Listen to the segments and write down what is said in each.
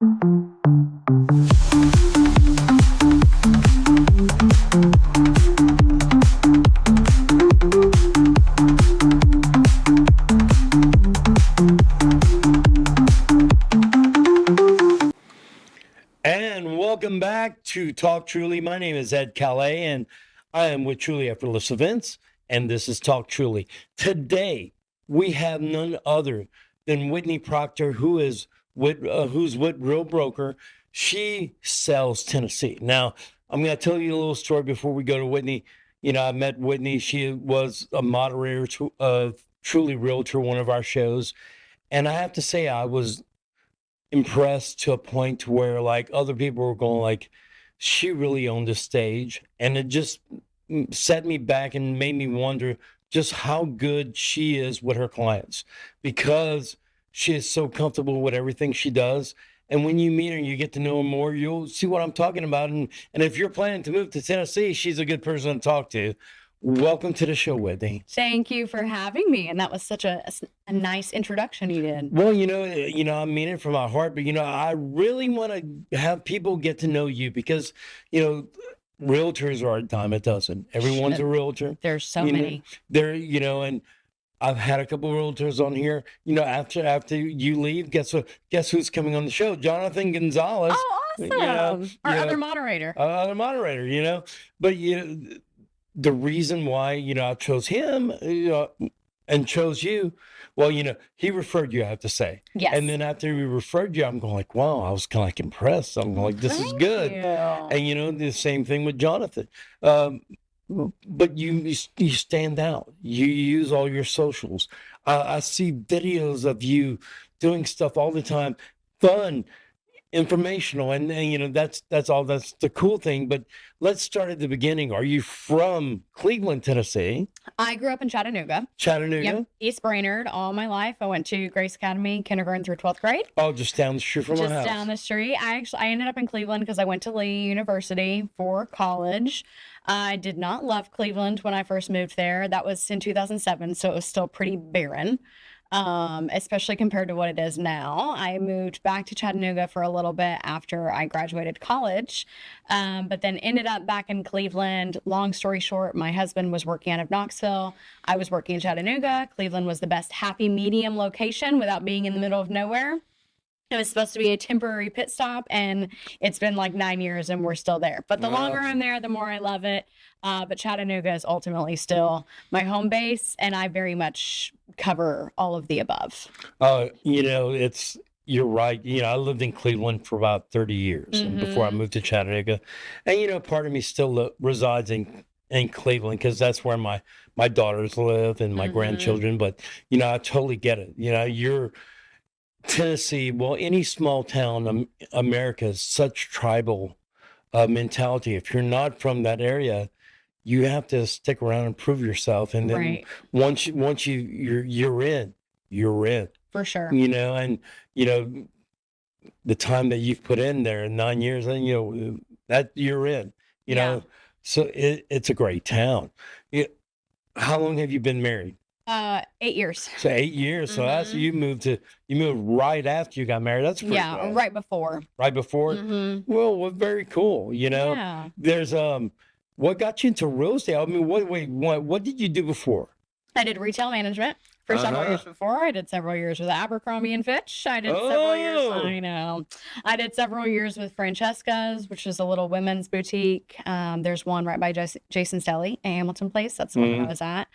And welcome back to Talk Truly. My name is Ed Calais, and I am with Truly Effortless Events, and this is Talk Truly. Today, we have none other than Whitney Proctor, who's with Real Broker. She sells Tennessee. Now, I'm going to tell you a little story before we go to Whitney. You know, I met Whitney. She was a moderator to Truly Realtor, one of our shows. And I have to say, I was impressed to a point to where like other people were going like, she really owned the stage. And it just set me back and made me wonder just how good she is with her clients, because she is so comfortable with everything she does. And when you meet her and you get to know her more, you'll see what I'm talking about. And if you're planning to move to Tennessee, she's a good person to talk to. Welcome to the show, Whitney. Thank you for having me. And that was such a nice introduction you did. Well, I mean it from my heart, but I really want to have people get to know you because, realtors are a dime a dozen. Everyone's a realtor. There's so many. And I've had a couple of realtors on here. After you leave, guess who's coming on the show? Jonathan Gonzalez. Oh, awesome! Our other moderator. But the reason why I chose him, and chose you, well, he referred you, I have to say. Yes. And then after he referred you, I'm going like, wow, I was kind of like impressed. I'm going like, this is good. Thank you. And the same thing with Jonathan. But you stand out. You use all your socials. I see videos of you doing stuff all the time, fun, informational, and that's the cool thing. But let's start at the beginning. Are you from Cleveland, Tennessee? I grew up in Chattanooga. Yep. East Brainerd all my life. I went to Grace Academy, kindergarten through 12th grade. Oh, just down the street from my house. Just down the street. I ended up in Cleveland because I went to Lee University for college. I did not love Cleveland when I first moved there. That was in 2007, so it was still pretty barren. Especially compared to what it is now. I moved back to Chattanooga for a little bit after I graduated college, but then ended up back in Cleveland. Long story short, my husband was working out of Knoxville. I was working in Chattanooga. Cleveland was the best happy medium location without being in the middle of nowhere. It was supposed to be a temporary pit stop, and it's been like 9 years and we're still there. But the longer I'm there, the more I love it. But Chattanooga is ultimately still my home base, and I very much cover all of the above. You're right. I lived in Cleveland for about 30 years before I moved to Chattanooga. And, part of me still resides in Cleveland because that's where my daughters live and my grandchildren. But, I totally get it. You're Tennessee, well, any small town, America is such tribal mentality. If you're not from that area, you have to stick around and prove yourself. And then once you're in. For sure. And the time that you've put in there, 9 years, and that you're in. So it's a great town. How long have you been married? 8 years. So 8 years. So that's you moved right after you got married. That's pretty cool. Right before. Right before. Well, very cool. Yeah. There's what got you into real estate? I mean, what did you do before? I did retail management for several years before. I did several years with Abercrombie and Fitch. I did several years. I know. I did several years with Francesca's, which is a little women's boutique. There's one right by Jason's Deli at Hamilton Place. That's the one that I was at.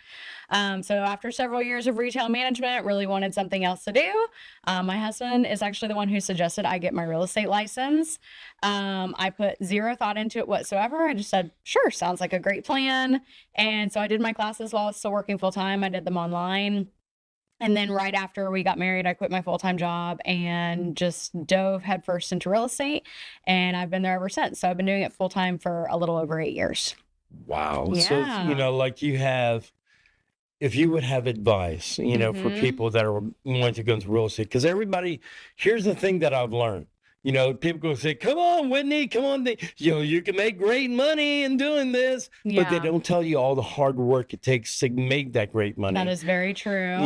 So after several years of retail management, really wanted something else to do. My husband is actually the one who suggested I get my real estate license. I put zero thought into it whatsoever. I just said, sure, sounds like a great plan. And so I did my classes while I was still working full time. I did them online. And then right after we got married, I quit my full-time job and just dove headfirst into real estate. And I've been there ever since. So I've been doing it full-time for a little over 8 years. Wow. Yeah. So, like you have, if you would have advice, for people that are wanting to go into real estate, because here's the thing that I've learned. People go say, come on, Whitney, come on. You can make great money in doing this, but they don't tell you all the hard work it takes to make that great money. That is very true.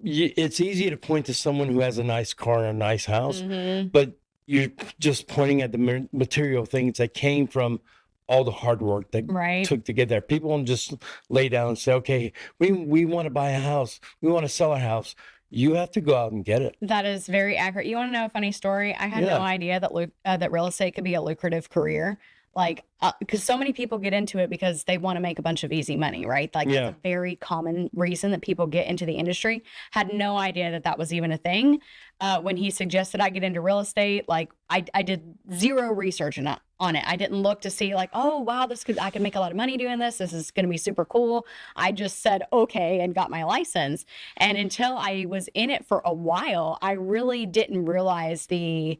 It's easy to point to someone who has a nice car and a nice house, but you're just pointing at the material things that came from all the hard work that Right. took to get there. People don't just lay down and say, okay, we want to buy a house. We want to sell a house. You have to go out and get it. That is very accurate. You want to know a funny story? I had no Yeah. idea that real estate could be a lucrative career. Like, because so many people get into it because they want to make a bunch of easy money, right? Like, Yeah. that's a very common reason that people get into the industry. Had no idea that that was even a thing. When he suggested I get into real estate, like, I did zero research on it. I didn't look to see like, oh wow, I could make a lot of money doing this. This is going to be super cool. I just said okay and got my license. And until I was in it for a while, I really didn't realize the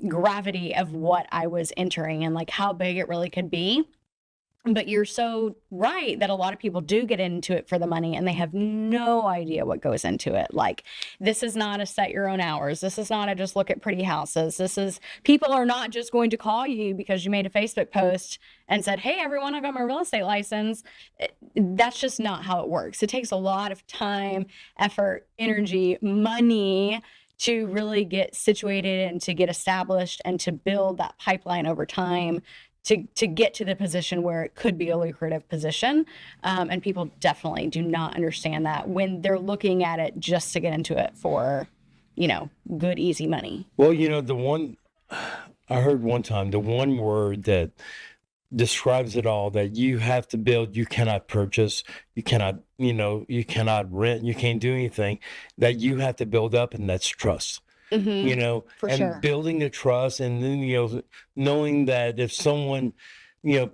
gravity of what I was entering and like how big it really could be. But you're so right that a lot of people do get into it for the money and they have no idea what goes into it. Like, this is not a set your own hours. This is not a just look at pretty houses. People are not just going to call you because you made a Facebook post and said, hey, everyone, I got my real estate license. That's just not how it works. It takes a lot of time, effort, energy, money to really get situated and to get established and to build that pipeline over time to get to the position where it could be a lucrative position. And people definitely do not understand that when they're looking at it just to get into it for, good, easy money. Well, I heard one time, the one word that describes it all, that you have to build, you cannot purchase, you cannot rent, you can't do anything, that you have to build up, and that's trust. For And sure. building the trust, and then, knowing that if someone,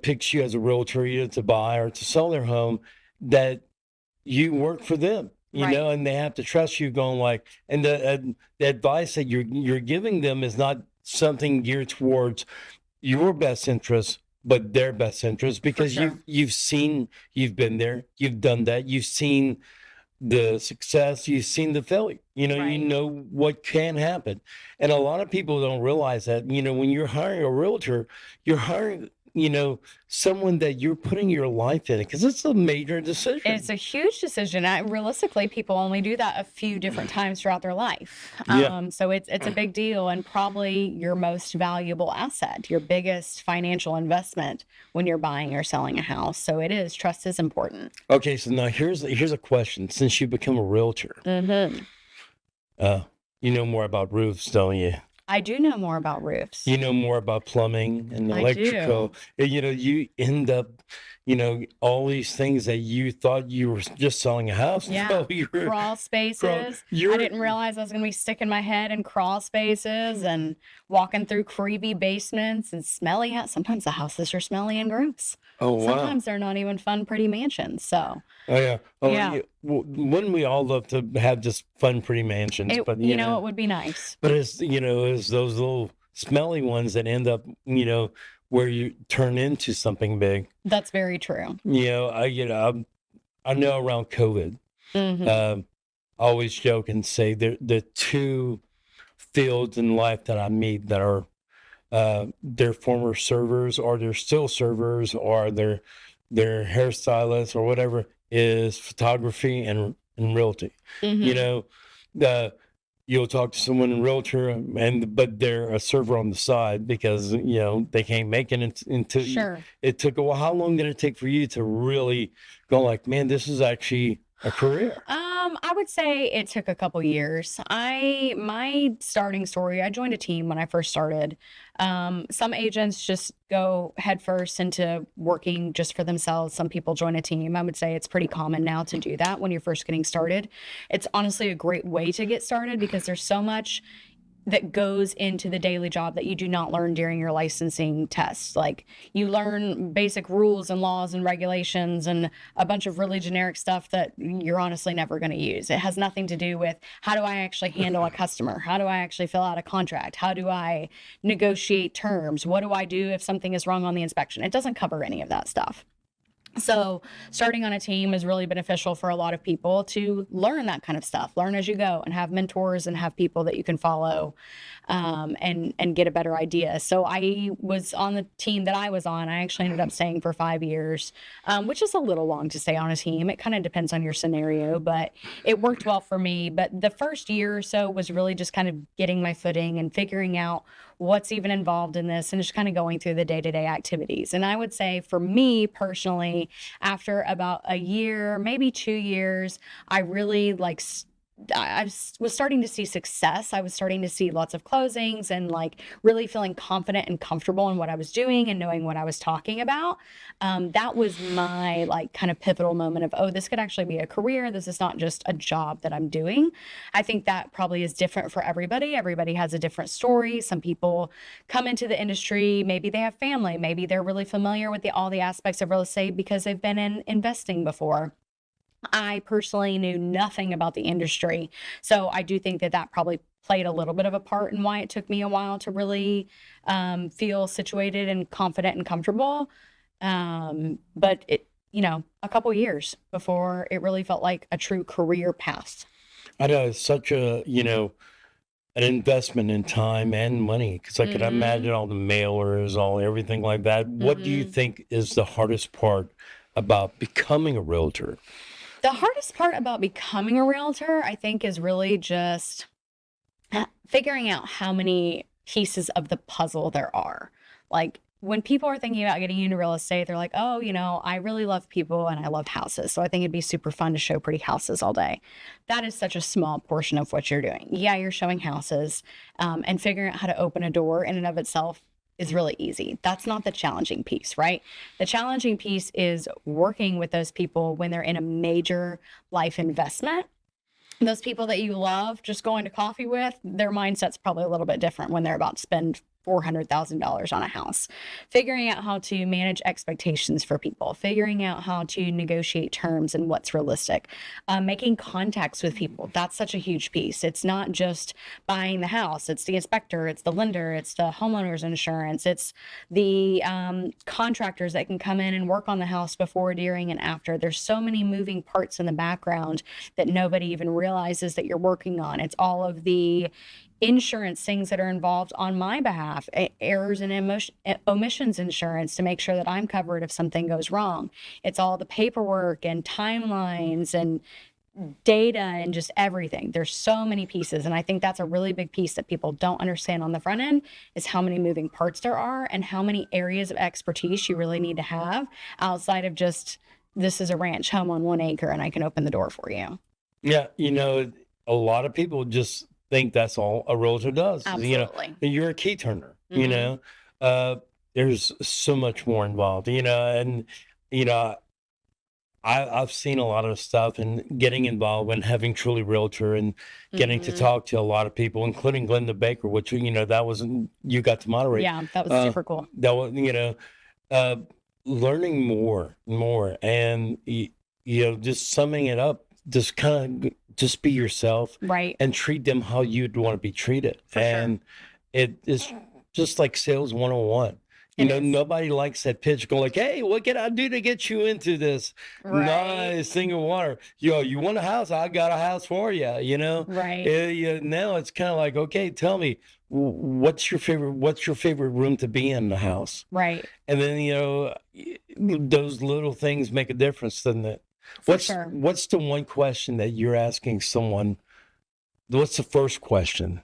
picks you as a realtor, either to buy or to sell their home, that you work for them, Right. and they have to trust you, going like, and the advice that you're giving them is not something geared towards your best interest, but their best interest, because sure. you've been there, you've done that, you've seen the success, you've seen the failure, you Right. know what can happen. And a lot of people don't realize that, when you're hiring a realtor, you're hiring, someone that you're putting your life in, because it's a major decision. It's a huge decision. Realistically, people only do that a few different times throughout their life. Yeah. So it's a big deal, and probably your most valuable asset, your biggest financial investment when you're buying or selling a house. So trust is important. Okay, so now here's a question. Since you become a realtor, you know more about roofs, don't you? I do know more about roofs. You know more about plumbing and I electrical. do. And, you end up, all these things that you thought you were just selling a house. Yeah. No, you're, Crawl spaces. I you're- didn't realize I was going to be sticking my head in crawl spaces and walking through creepy basements and smelly houses. Sometimes the houses are smelly and gross. oh, wow. Sometimes they're not even fun, pretty mansions. So Oh, yeah. Oh, Yeah. Wouldn't we all love to have just fun, pretty mansions? it, But, it would be nice. but it's those little smelly ones that end up, where you turn into something big. That's very true. I know around COVID, Mhm. I always joke and say the two fields in life that I meet that are they're former servers, or they're still servers, or they're hairstylists or whatever, is photography and realty. Mhm. You'll talk to someone in realtor, but they're a server on the side because they can't make it into. Sure. It took a while. How long did it take for you to really go like, man, this is actually a career? I would say it took a couple years. My starting story, I joined a team when I first started. Some agents just go headfirst into working just for themselves. Some people join a team. I would say it's pretty common now to do that when you're first getting started. It's honestly a great way to get started because there's so much that goes into the daily job that you do not learn during your licensing tests. Like, you learn basic rules and laws and regulations and a bunch of really generic stuff that you're honestly never going to use. It has nothing to do with how do I actually handle a customer? How do I actually fill out a contract? How do I negotiate terms? What do I do if something is wrong on the inspection? It doesn't cover any of that stuff. So starting on a team is really beneficial for a lot of people to learn that kind of stuff, learn as you go, and have mentors and have people that you can follow, and get a better idea. So I was on the team that I was on. I actually ended up staying for 5 years, which is a little long to stay on a team. It kind of depends on your scenario, but it worked well for me. But the first year or so was really just kind of getting my footing and figuring out what's even involved in this and just kind of going through the day-to-day activities. And I would say for me personally, after about a year, maybe 2 years, I really was starting to see success. I was starting to see lots of closings and like really feeling confident and comfortable in what I was doing and knowing what I was talking about. That was my like kind of pivotal moment of, oh, this could actually be a career. This is not just a job that I'm doing. I think that probably is different for everybody. Everybody has a different story. Some people come into the industry, maybe they have family, maybe they're really familiar with all the aspects of real estate because they've been in investing before. I personally knew nothing about the industry. So I do think that that probably played a little bit of a part in why it took me a while to really feel situated and confident and comfortable. But a couple years before it really felt like a true career path. I know it's such a, an investment in time and money because I could Hmm. imagine all the mailers, all everything like that. What do you Hmm. think is the hardest part about becoming a realtor? The hardest part about becoming a realtor, I think, is really just figuring out how many pieces of the puzzle there are. Like when people are thinking about getting into real estate, they're like, oh, I really love people and I love houses. So I think it'd be super fun to show pretty houses all day. That is such a small portion of what you're doing. Yeah, you're showing houses, and figuring out how to open a door in and of itself is really easy. That's not the challenging piece, right? The challenging piece is working with those people when they're in a major life investment. Those people that you love just going to coffee with, their mindset's probably a little bit different when they're about to spend $400,000 on a house. Figuring out how to manage expectations for people, figuring out how to negotiate terms and what's realistic, making contacts with people. That's such a huge piece. It's not just buying the house, it's the inspector, it's the lender, it's the homeowner's insurance, it's the contractors that can come in and work on the house before, during, and after. There's so many moving parts in the background that nobody even realizes that you're working on. It's all of the insurance things that are involved on my behalf, errors and omissions insurance to make sure that I'm covered if something goes wrong. It's all the paperwork and timelines and data and just everything. There's so many pieces. And I think that's a really big piece that people don't understand on the front end is how many moving parts there are and how many areas of expertise you really need to have outside of just this is a ranch home on 1 acre and I can open the door for you. Yeah, a lot of people just think that's all a realtor does. Absolutely. You're a key turner, Hmm. Uh, there's so much more involved, and you know, I've seen a lot of stuff and getting involved and having truly realtor and getting to Hmm. talk to a lot of people, including Glenda Baker, which that was you got to moderate. Yeah, that was Uh, super cool. that was uh, learning more, and just summing it up, just kind of just be yourself Right. and treat them how you'd want to be treated, For sure. and it is just like sales 101. It is. Nobody likes that pitch going like, "Hey, what can I do to get you into this Right. nice thing of water? You want a house? I got a house for you." Right. Yeah, now it's kind of like, okay, tell me what's your favorite room to be in the house? Right. And then those little things make a difference, doesn't it? For What's sure. what's the one question that you're asking someone? What's the first question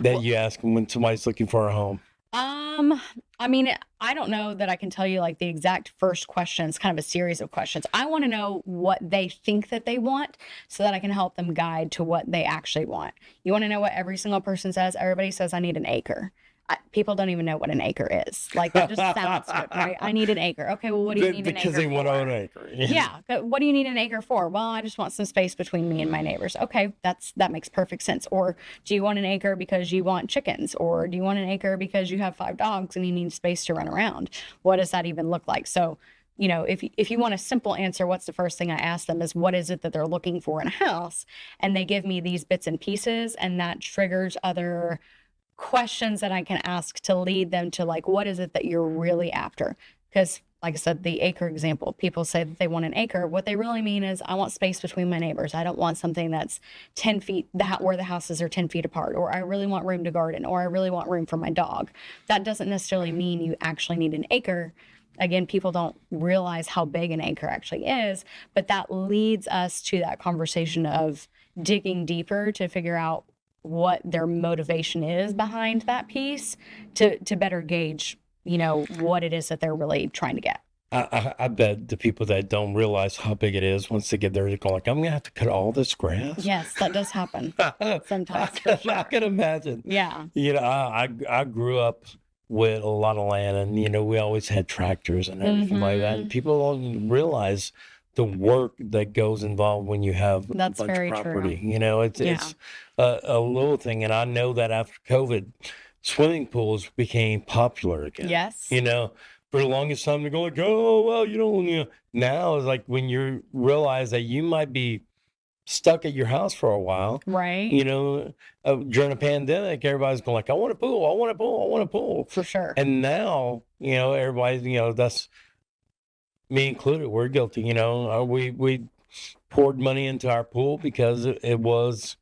that Well, you ask them when somebody's looking for a home? Um, I mean, I don't know that I can tell you like the exact first question. It's kind of a series of questions. I want to know what they think that they want so that I can help them guide to what they actually want. You want to know what every single person says? Everybody says, I need an acre. People don't even know what an acre is. Like that just sounds good, right? I need an acre. Okay, well, what do you need an Because acre they want to own for? an acre. Yeah, but what do you need an acre for? Well, I just want some space between me and my neighbors. Okay, that makes perfect sense. Or do you want an acre because you want chickens? Or do you want an acre because you have 5 dogs and you need space to run around? What does that even look like? So, if you want a simple answer, what's the first thing I ask them is what is it that they're looking for in a house? And they give me these bits and pieces, and that triggers other questions that I can ask to lead them to like, what is it that you're really after? Because like I said, the acre example, people say that they want an acre. What they really mean is, I want space between my neighbors. I don't want something that's 10 feet, where the houses are 10 feet apart, or I really want room to garden, or I really want room for my dog. That doesn't necessarily mean you actually need an acre. Again, people don't realize how big an acre actually is, but that leads us to that conversation of digging deeper to figure out what their motivation is behind that piece, to better gauge, what it is that they're really trying to get. I bet the people that don't realize how big it is, once they get there, they go like, I'm gonna have to cut all this grass. Yes, that does happen sometimes. For sure. I can imagine. Yeah. I grew up with a lot of land, and we always had tractors and everything like that. And people don't realize the work that goes involved when you have That's a bunch very of true. property. It's a little thing, and I know that after COVID, swimming pools became popular again. Yes. For the longest time, they're going like, oh, well, now it's like when you realize that you might be stuck at your house for a while, Right. during a pandemic, everybody's going like, I want a pool, I want a pool, I want a pool. For sure. And now, everybody's, that's me included, we're guilty. We poured money into our pool because it was,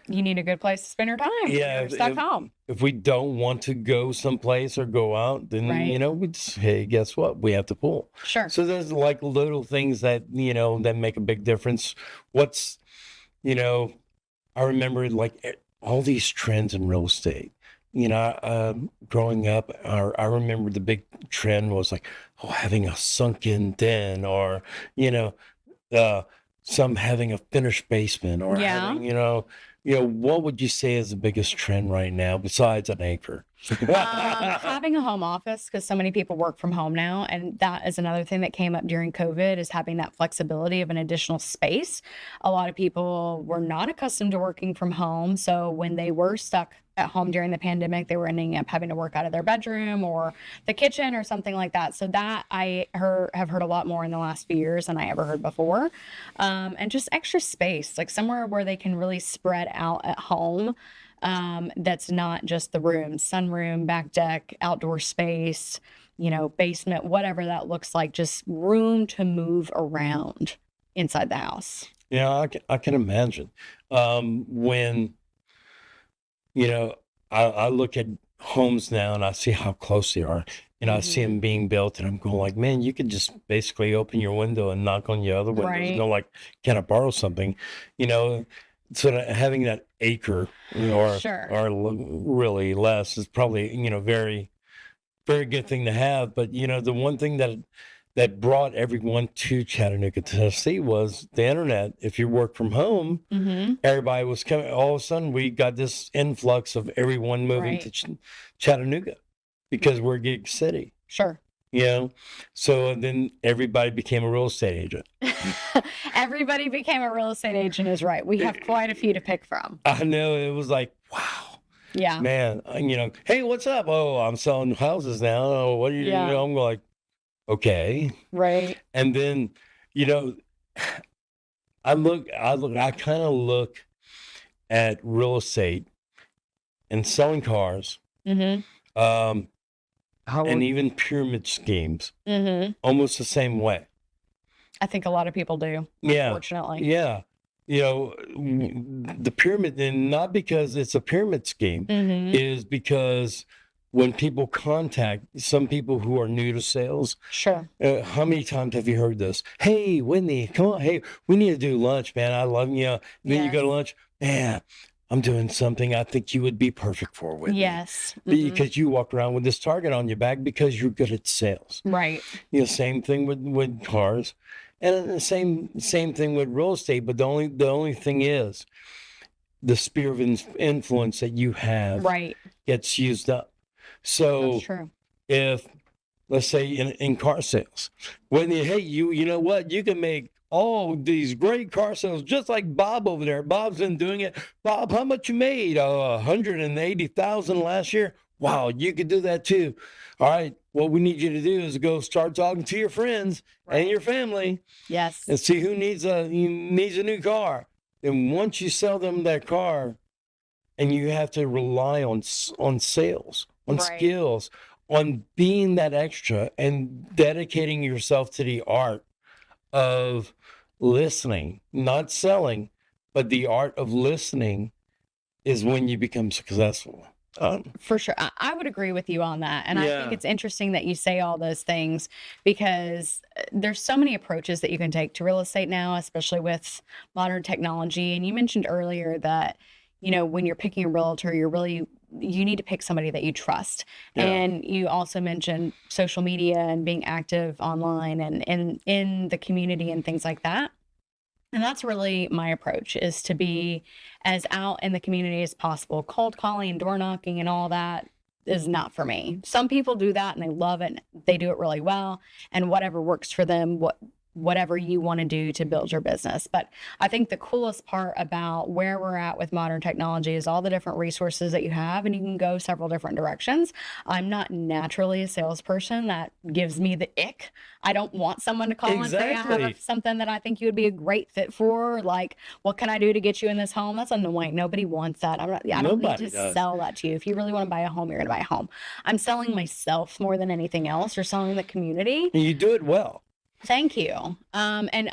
You need a good place to spend your time. Yeah, You're stuck home. if we don't want to go someplace or go out, then, Right. we just, hey, guess what? We have the pool. Sure. So there's like little things that, that make a big difference. I remember like all these trends in real estate. Growing up, I remember the big trend was like, having a sunken den, or, some having a finished basement, or Yeah. having, what would you say is the biggest trend right now besides an acre? Having a home office, because so many people work from home now, and that is another thing that came up during COVID, is having that flexibility of an additional space. A lot of people were not accustomed to working from home, so when they were stuck at home during the pandemic, they were ending up having to work out of their bedroom or the kitchen or something like that. So that have heard a lot more in the last few years than I ever heard before. And just extra space, like somewhere where they can really spread out at home. That's not just the room, sunroom, back deck, outdoor space, basement, whatever that looks like, just room to move around inside the house. Yeah, I can imagine. When, I look at homes now and I see how close they are, and I see them being built, and I'm going like, man, you could just basically open your window and knock on your other windows and Right. go like, can I borrow something? So that having that acre, Sure. or really less is probably, very, very good thing to have. But, the one thing that brought everyone to Chattanooga, Tennessee was the internet. If you work from home, Mm-hmm. everybody was coming. All of a sudden, we got this influx of everyone moving to Right. Chattanooga because we're a gig city, Sure. So then everybody became a real estate agent. Everybody became a real estate agent, is right. We have quite a few to pick from. I know, it was like, wow, Yeah. man, hey, what's up? Oh, I'm selling houses now. Oh, what are you Yeah. I'm like, okay. Right. And then, you know, I kind of look at real estate and selling cars, Mm-hmm. um, How and even pyramid schemes Mm-hmm. almost the same way. I think a lot of people do, Yeah. unfortunately. Yeah. The pyramid, and not because it's a pyramid scheme, Mm-hmm. is because when people contact some people who are new to sales, Sure. how many times have you heard this? Hey, Whitney, come on. Hey, we need to do lunch, man. I love you. Then you go to Yes. lunch. Man, I'm doing something I think you would be perfect for, Whitney. Yes. Mhm. Because you walk around with this target on your back because you're good at sales. Right. Same thing with cars, and the same thing with real estate. But the only thing is, the sphere of influence that you have Right. gets used up. So That's true. if, let's say in car sales, when hey, you know what, you can make all these great car sales just like Bob over there. Bob's been doing it. Bob, how much you made? 180,000 last year. Wow, you could do that too. All right, what we need you to do is go start talking to your friends and Right. your family Yes. and see who needs a new car. And once you sell them that car, and you have to rely on sales, on Right. skills, on being that extra and dedicating yourself to the art of listening, not selling, but the art of listening is when you become successful. For sure. I would agree with you on that. And I think Yeah. it's interesting that you say all those things because there's so many approaches that you can take to real estate now, especially with modern technology. And you mentioned earlier that, when you're picking a realtor, you need to pick somebody that you trust. Yeah. And you also mentioned social media and being active online and in the community and things like that. And that's really my approach, is to be as out in the community as possible. Cold calling, door knocking, and all that is not for me. Some people do that and they love it. They do it really well, and whatever works for them, whatever you want to do to build your business. But I think the coolest part about where we're at with modern technology is all the different resources that you have, and you can go several different directions. I'm not naturally a salesperson. That gives me the ick. I don't want someone to call and say, I have Exactly. something that I think you would be a great fit for. Like, what can I do to get you in this home? That's annoying. Nobody wants that. I don't need Nobody to does. sell that to you. If you really want to buy a home, you're going to buy a home. I'm selling myself more than anything else, or selling the community. And you do it well. Thank you. And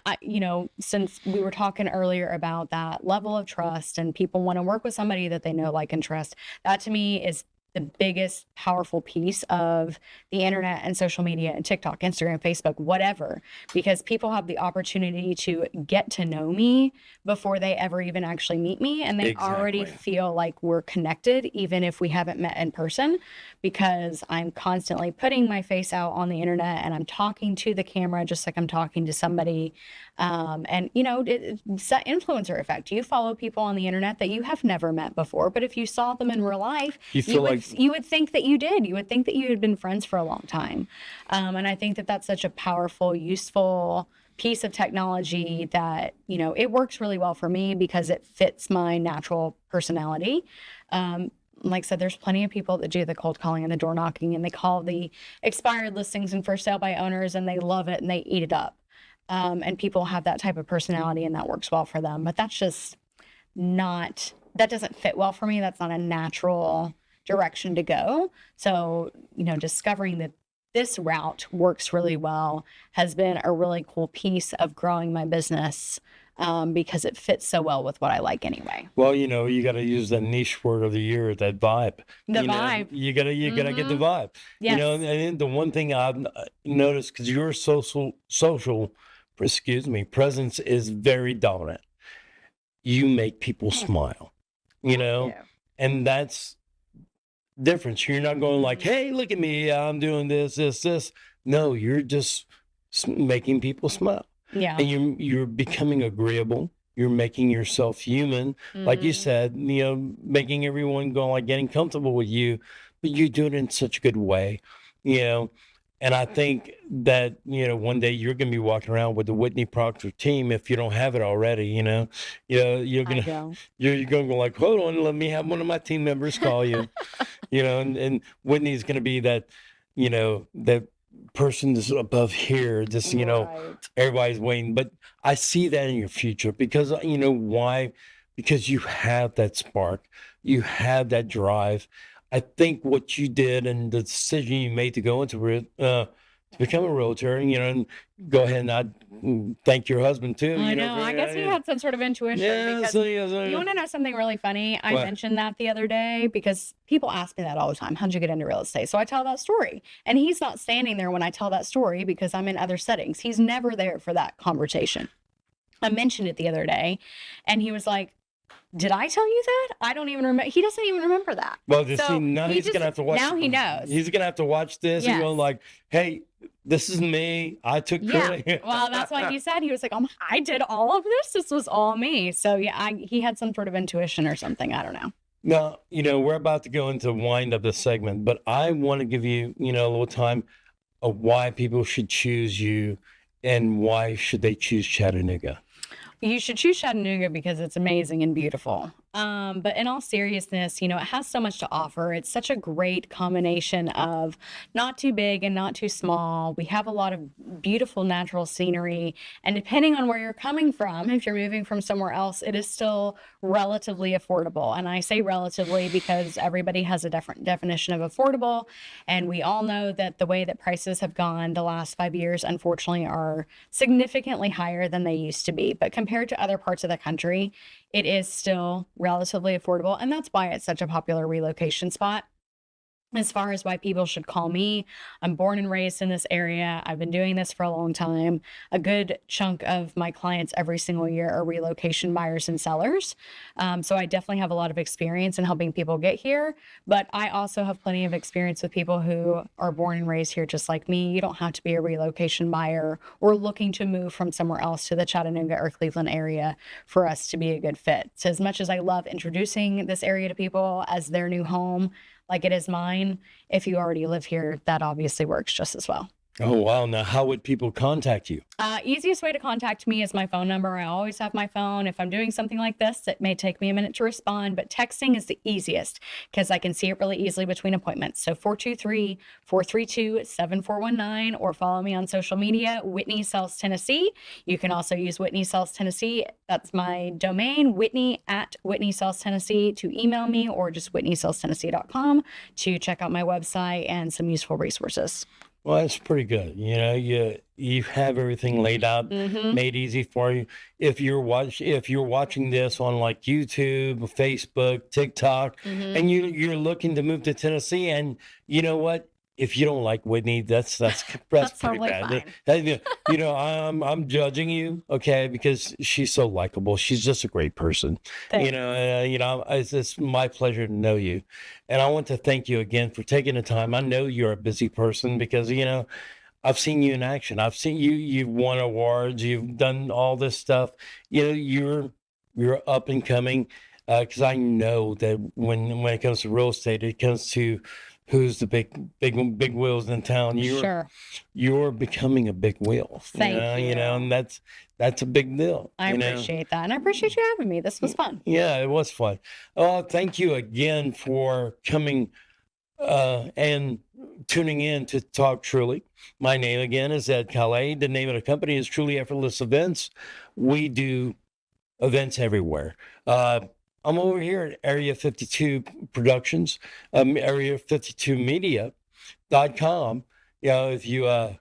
since we were talking earlier about that level of trust and people want to work with somebody that they know, like, and trust, that to me is the biggest powerful piece of the internet and social media and TikTok, Instagram, Facebook, whatever, because people have the opportunity to get to know me before they ever even actually meet me. And they already Exactly. feel like we're connected, even if we haven't met in person, because I'm constantly putting my face out on the internet and I'm talking to the camera just like I'm talking to somebody. It's that influencer effect. You follow people on the internet that you have never met before, but if you saw them in real life, You feel like you would think that you did. You would think that you had been friends for a long time. And I think that that's such a powerful, useful piece of technology that, it works really well for me because it fits my natural personality. Like I said, there's plenty of people that do the cold calling and the door knocking, and they call the expired listings and for sale by owners, and they love it and they eat it up. And people have that type of personality and that works well for them. But that's just that doesn't fit well for me. That's not a natural direction to go. So, discovering that this route works really well has been a really cool piece of growing my business, because it fits so well with what I like anyway. well, you got to use that niche word of the year, that vibe. The You know, vibe. you gotta get the vibe. Yes. And then the one thing I've noticed, because your social, excuse me, presence is very dominant. You make people smile. Yeah. And that's difference. You're not going like, "Hey, look at me, I'm doing this." No, you're just making people smile, Yeah. and you're becoming agreeable. You're making yourself human, like you Mhm. said. Making everyone go like getting comfortable with you, but you do it in such a good way. You know, and I think that one day you're going to be walking around with the Whitney Proctor team if you don't have it already. You're I gonna don't. you're gonna go like, hold on, let me have one of my team members call you. And Whitney's going to be that person that's above here, just, Right. everybody's waiting. But I see that in your future because, why? Because you have that spark, you have that drive. I think what you did and the decision you made to go into it, to become a realtor, and go ahead and thank your husband too, I know. for, I guess he had some sort of intuition yeah, because so, yeah, you want to know something really funny? I what? mentioned that the other day because people ask me that all the time. How'd you get into real estate? So I tell that story. And he's not standing there when I tell that story because I'm in other settings. He's never there for that conversation. I mentioned it the other day and he was like, did I tell you that? I don't even remember. He doesn't even remember that. Well, see, So now he's gonna have to watch. now he knows. He's gonna have to watch this and go Yes. like, "Hey, this is me. I took Yeah. credit." Well, that's what he said. He was like, I did all of this. This was all me. So yeah, he had some sort of intuition or something. I don't know. Now, we're about to go into wind up this segment, but I want to give you, a little time of why people should choose you and why should they choose Chattanooga. You should choose Chattanooga because it's amazing and beautiful. But in all seriousness, it has so much to offer. It's such a great combination of not too big and not too small. We have a lot of beautiful natural scenery. And depending on where you're coming from, if you're moving from somewhere else, it is still relatively affordable. And I say relatively because everybody has a different definition of affordable. And we all know that the way that prices have gone the last 5 years, unfortunately, are significantly higher than they used to be. But compared to other parts of the country, it is still relatively affordable. And that's why it's such a popular relocation spot. As far as why people should call me, I'm born and raised in this area. I've been doing this for a long time. A good chunk of my clients every single year are relocation buyers and sellers. So I definitely have a lot of experience in helping people get here. But I also have plenty of experience with people who are born and raised here just like me. You don't have to be a relocation buyer or looking to move from somewhere else to the Chattanooga or Cleveland area for us to be a good fit. So as much as I love introducing this area to people as their new home, like it is mine, if you already live here, that obviously works just as well. Oh, wow. Now, how would people contact you? Easiest way to contact me is my phone number. I always have my phone. If I'm doing something like this, it may take me a minute to respond, but texting is the easiest because I can see it really easily between appointments. So 423-432-7419, or follow me on social media, Whitney Sells Tennessee. You can also use Whitney Sells Tennessee. That's my domain, Whitney at Whitney Sells Tennessee, to email me, or just whitneysellstennessee.com to check out my website and some useful resources. Well, that's pretty good. You have everything laid out, made easy for you. If you're watching this on like YouTube, Facebook, TikTok, and you're looking to move to Tennessee, and you know what? If you don't like Whitney, that's pretty totally bad. fine. I'm judging you, okay, because she's so likable. She's just a great person. Thanks. It's my pleasure to know you, and I want to thank you again for taking the time. I know you're a busy person because I've seen you in action. I've seen you. You've won awards. You've done all this stuff. You're up and coming. Because I know that when it comes to real estate, it comes to who's the big wheels in town. Sure. You're becoming a big wheel. Thank you. And that's a big deal. I appreciate that. And I appreciate you having me. This was fun. Yeah, it was fun. Thank you again for coming and tuning in to Talk Truly. My name again is Ed Calais. The name of the company is Truly Effortless Events. We do events everywhere. I'm over here at Area 52 Productions, Area 52 Media.com. If you want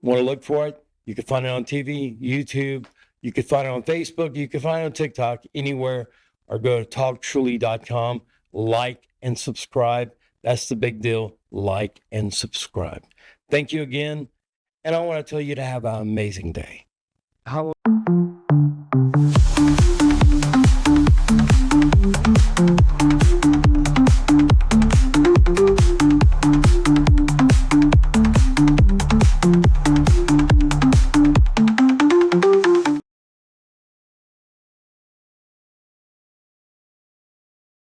to look for it, you can find it on TV, YouTube. You can find it on Facebook. You can find it on TikTok, anywhere, or go to talktruly.com. Like and subscribe. That's the big deal. Like and subscribe. Thank you again. And I want to tell you to have an amazing day. How